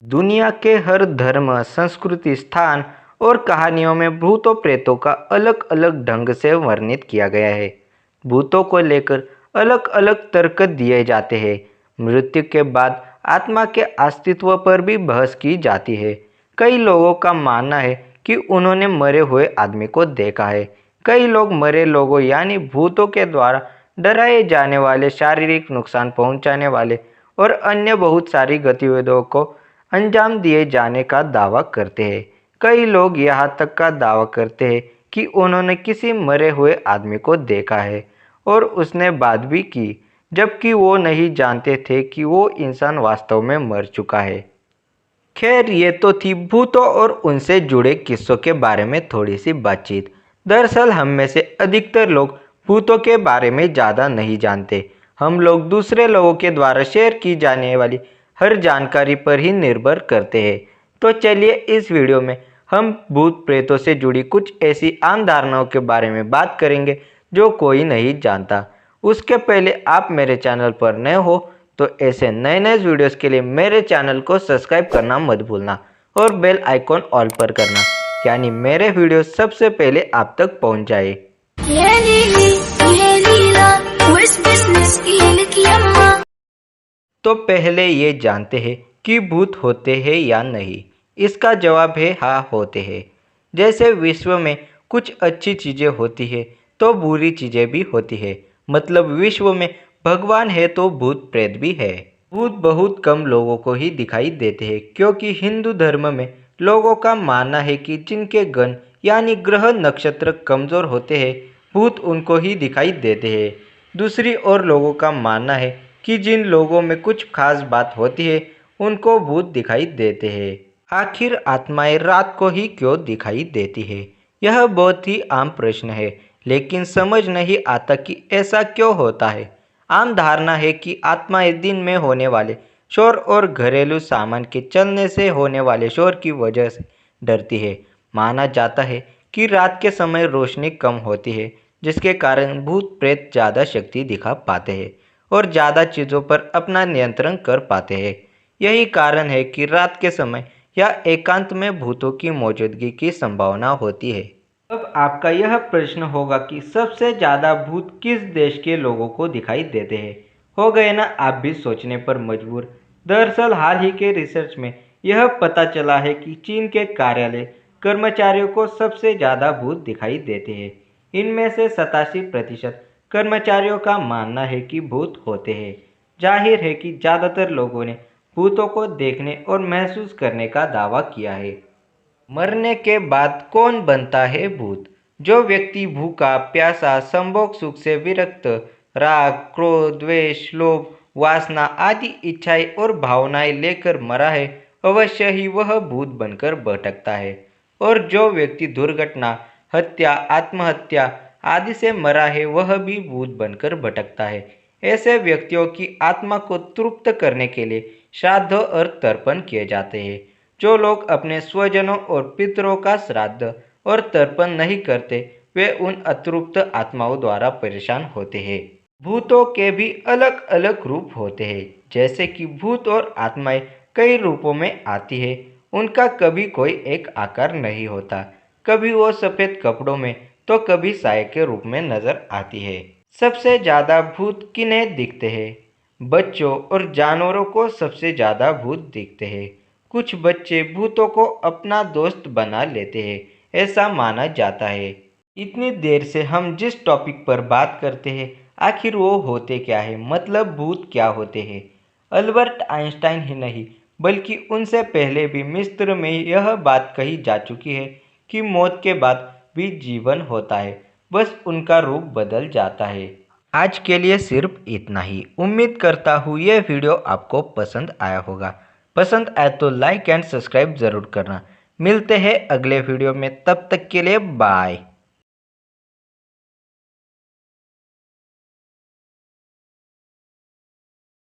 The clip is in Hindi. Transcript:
दुनिया के हर धर्म, संस्कृति, स्थान और कहानियों में भूतों प्रेतों का अलग अलग ढंग से वर्णित किया गया है। भूतों को लेकर अलग अलग तर्क दिए जाते हैं। मृत्यु के बाद आत्मा के अस्तित्व पर भी बहस की जाती है। कई लोगों का मानना है कि उन्होंने मरे हुए आदमी को देखा है। कई लोग मरे लोगों यानी भूतों के द्वारा डराए जाने वाले, शारीरिक नुकसान पहुंचाने वाले और अन्य बहुत सारी गतिविधियों को अंजाम दिए जाने का दावा करते हैं। कई लोग यहाँ तक का दावा करते हैं कि उन्होंने किसी मरे हुए आदमी को देखा है और उसने बात भी की, जबकि वो नहीं जानते थे कि वो इंसान वास्तव में मर चुका है। खैर, ये तो थी भूतों और उनसे जुड़े किस्सों के बारे में थोड़ी सी बातचीत। दरअसल हम में से अधिकतर लोग भूतों के बारे में ज़्यादा नहीं जानते। हम लोग दूसरे लोगों के द्वारा शेयर की जाने वाली हर जानकारी पर ही निर्भर करते हैं। तो चलिए इस वीडियो में हम भूत प्रेतों से जुड़ी कुछ ऐसी आम धारणाओं के बारे में बात करेंगे जो कोई नहीं जानता। उसके पहले आप मेरे चैनल पर नए हो तो ऐसे नए नए वीडियोस के लिए मेरे चैनल को सब्सक्राइब करना मत भूलना और बेल आइकॉन ऑल पर करना, यानी मेरे वीडियो सबसे पहले आप तक पहुंच जाए। तो पहले ये जानते हैं कि भूत होते हैं या नहीं। इसका जवाब है हाँ, होते हैं। जैसे विश्व में कुछ अच्छी चीज़ें होती है तो बुरी चीज़ें भी होती है। मतलब विश्व में भगवान है तो भूत प्रेत भी है। भूत बहुत कम लोगों को ही दिखाई देते हैं, क्योंकि हिंदू धर्म में लोगों का मानना है कि जिनके ग्रह यानी ग्रह नक्षत्र कमज़ोर होते हैं, भूत उनको ही दिखाई देते हैं। दूसरी ओर लोगों का मानना है कि जिन लोगों में कुछ खास बात होती है उनको भूत दिखाई देते हैं। आखिर आत्माएं रात को ही क्यों दिखाई देती है? यह बहुत ही आम प्रश्न है, लेकिन समझ नहीं आता कि ऐसा क्यों होता है। आम धारणा है कि आत्माएं दिन में होने वाले शोर और घरेलू सामान के चलने से होने वाले शोर की वजह से डरती है। माना जाता है कि रात के समय रोशनी कम होती है, जिसके कारण भूत प्रेत ज़्यादा शक्ति दिखा पाते हैं और ज़्यादा चीज़ों पर अपना नियंत्रण कर पाते हैं। यही कारण है कि रात के समय या एकांत में भूतों की मौजूदगी की संभावना होती है। अब आपका यह प्रश्न होगा कि सबसे ज़्यादा भूत किस देश के लोगों को दिखाई देते हैं। हो गए ना आप भी सोचने पर मजबूर। दरअसल हाल ही के रिसर्च में यह पता चला है कि चीन के कार्यालय कर्मचारियों को सबसे ज़्यादा भूत दिखाई देते हैं। इनमें से 87% कर्मचारियों का मानना है कि भूत होते हैं। जाहिर है कि ज़्यादातर लोगों ने भूतों को देखने और महसूस करने का दावा किया है। मरने के बाद कौन बनता है भूत? जो व्यक्ति भूखा, प्यासा, संभोग सुख से विरक्त, राग, क्रोध, द्वेष, लोभ, वासना आदि इच्छाएं और भावनाएं लेकर मरा है, अवश्य ही वह भूत बनकर भटकता है। और जो व्यक्ति दुर्घटना, हत्या, आत्महत्या आदि से मरा है, वह भी भूत बनकर भटकता है। ऐसे व्यक्तियों की आत्मा को तृप्त करने के लिए श्राद्ध और तर्पण किए जाते हैं। जो लोग अपने स्वजनों और पितरों का श्राद्ध और तर्पण नहीं करते, वे उन अतृप्त आत्माओं द्वारा परेशान होते हैं। भूतों के भी अलग अलग रूप होते हैं। जैसे कि भूत और आत्माएं कई रूपों में आती है। उनका कभी कोई एक आकार नहीं होता। कभी वो सफ़ेद कपड़ों में तो कभी साये के रूप में नजर आती है। सबसे ज़्यादा भूत किन्हें दिखते हैं? बच्चों और जानवरों को सबसे ज़्यादा भूत दिखते हैं। कुछ बच्चे भूतों को अपना दोस्त बना लेते हैं, ऐसा माना जाता है। इतनी देर से हम जिस टॉपिक पर बात करते हैं, आखिर वो होते क्या है, मतलब भूत क्या होते हैं? अल्बर्ट आइंस्टाइन ही नहीं, बल्कि उनसे पहले भी मिस्र में यह बात कही जा चुकी है कि मौत के बाद भी जीवन होता है, बस उनका रूप बदल जाता है। आज के लिए सिर्फ इतना ही। उम्मीद करता हूँ ये वीडियो आपको पसंद आया होगा। पसंद आए तो लाइक एंड सब्सक्राइब ज़रूर करना। मिलते हैं अगले वीडियो में, तब तक के लिए बाय।